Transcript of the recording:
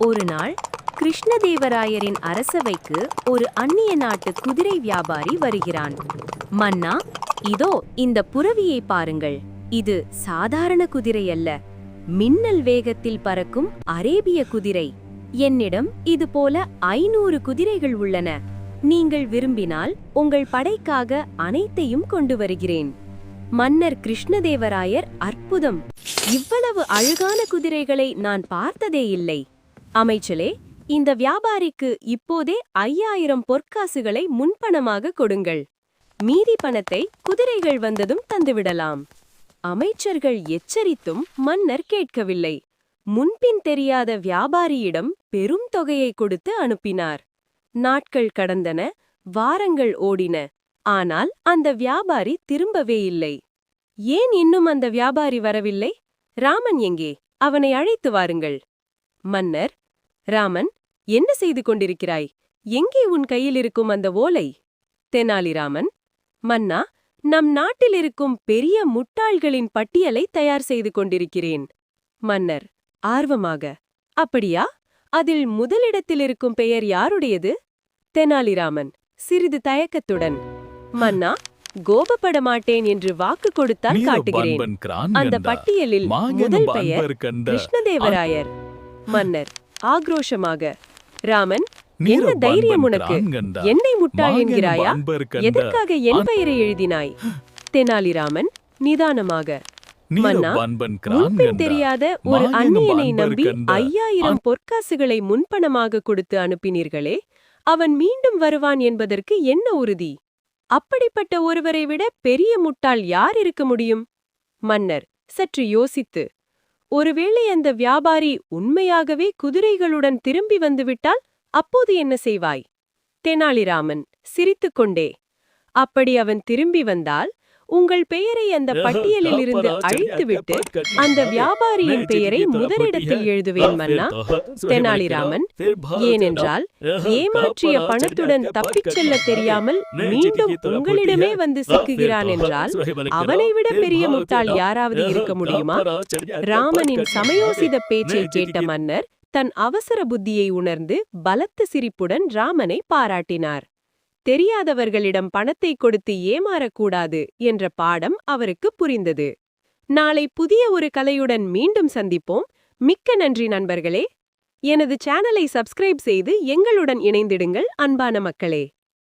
ஒரு நாள் கிருஷ்ணதேவராயரின் அரசவைக்கு ஒரு அந்நிய நாட்டு குதிரை வியாபாரி வருகிறான். மன்னா, இதோ இந்த புரவியை பாருங்கள். இது சாதாரண குதிரை அல்ல, மின்னல் வேகத்தில் பறக்கும் அரேபிய குதிரை. என்னிடம் இது போல 500 குதிரைகள் உள்ளன. நீங்கள் விரும்பினால் உங்கள் படைக்காக அனைத்தையும் கொண்டு வருகிறேன். மன்னர் கிருஷ்ணதேவராயர், அற்புதம்! இவ்வளவு அழகான குதிரைகளை நான் பார்த்ததே இல்லை. அமைச்சரே, இந்த வியாபாரிக்கு இப்போதே 5000 பொற்காசுகளை முன்பணமாக கொடுங்கள். மீதி பணத்தை குதிரைகள் வந்ததும் தந்துவிடலாம். அமைச்சர்கள் எச்சரித்தும் மன்னர் கேட்கவில்லை. முன்பின் தெரியாத வியாபாரியிடம் பெரும் தொகையை கொடுத்து அனுப்பினார். நாட்கள் கடந்தன, வாரங்கள் ஓடின. ஆனால் அந்த வியாபாரி திரும்பவே இல்லை. ஏன் இன்னும் அந்த வியாபாரி வரவில்லை? ராமன் எங்கே? அவனை அழைத்து வாருங்கள். மன்னர், ராமன், என்ன செய்து கொண்டிருக்கிறாய்? எங்கே உன் கையில் இருக்கும் அந்த ஓலை? தெனாலிராமன், மன்னா, நம் நாட்டில் இருக்கும் பெரிய முட்டாள்களின் பட்டியலை தயார் செய்து கொண்டிருக்கிறேன். மன்னர், ஆர்வமாக, அப்படியா? அதில் முதலிடத்தில் இருக்கும் பெயர் யாருடையது? தெனாலிராமன் சிறிது தயக்கத்துடன், மன்னா, கோபப்பட மாட்டேன் என்று வாக்கு கொடுத்தால் காட்டுகிறேன். அந்த பட்டியலில் முதல் பெயர் கிருஷ்ணதேவராயர். மன்னர் ஆக்ரோஷமாக, ராமன், என்ன தைரியம் உனக்கு? என்னை முட்டாள் என்கிறாயா? எதற்காக என் பெயரை எழுதினாய்? தெனாலிராமன் நிதானமாக, மன்னா, முன்பின் தெரியாத ஒரு அந்நியனை நம்பி 5000 பொற்காசுகளை முன்பணமாக கொடுத்து அனுப்பினீர்களே, அவன் மீண்டும் வருவான் என்பதற்கு என்ன உறுதி? அப்படிப்பட்ட ஒருவரை விட பெரிய முட்டாள் யார் இருக்க முடியும்? மன்னர் சற்று யோசித்து, ஒருவேளை அந்த வியாபாரி உண்மையாகவே குதிரைகளுடன் திரும்பி வந்துவிட்டால் அப்போது என்ன செய்வாய்? தெனாலிராமன் சிரித்துக்கொண்டே, அப்படி அவன் திரும்பி வந்தால் உங்கள் பெயரை அந்த பட்டியலில் இருந்து அழித்துவிட்டு அந்த வியாபாரியின் பெயரை முதலிடத்தில் எழுதுவேன் மன்னா. தெனாலிராமன், ஏனென்றால் ஏமாற்றிய பணத்துடன் தப்பிச் செல்ல தெரியாமல் மீண்டும் உங்களிடமே வந்து சிக்குகிறான் என்றால் அவனை விட பெரிய முட்டாள் யாராவது இருக்க முடியுமா? ராமனின் சமயோசித பேச்சை கேட்ட மன்னர் தன் அவசர புத்தியை உணர்ந்து பலத்த சிரிப்புடன் ராமனை பாராட்டினார். தெரியாதவர்களிடம் பணத்தை கொடுத்து ஏமாறக்கூடாது என்ற பாடம் அவருக்கு புரிந்தது. நாளை புதிய ஒரு கலையுடன் மீண்டும் சந்திப்போம். மிக்க நன்றி நண்பர்களே. எனது சேனலை சப்ஸ்கிரைப் செய்து எங்களுடன் இணைந்திடுங்கள் அன்பான மக்களே.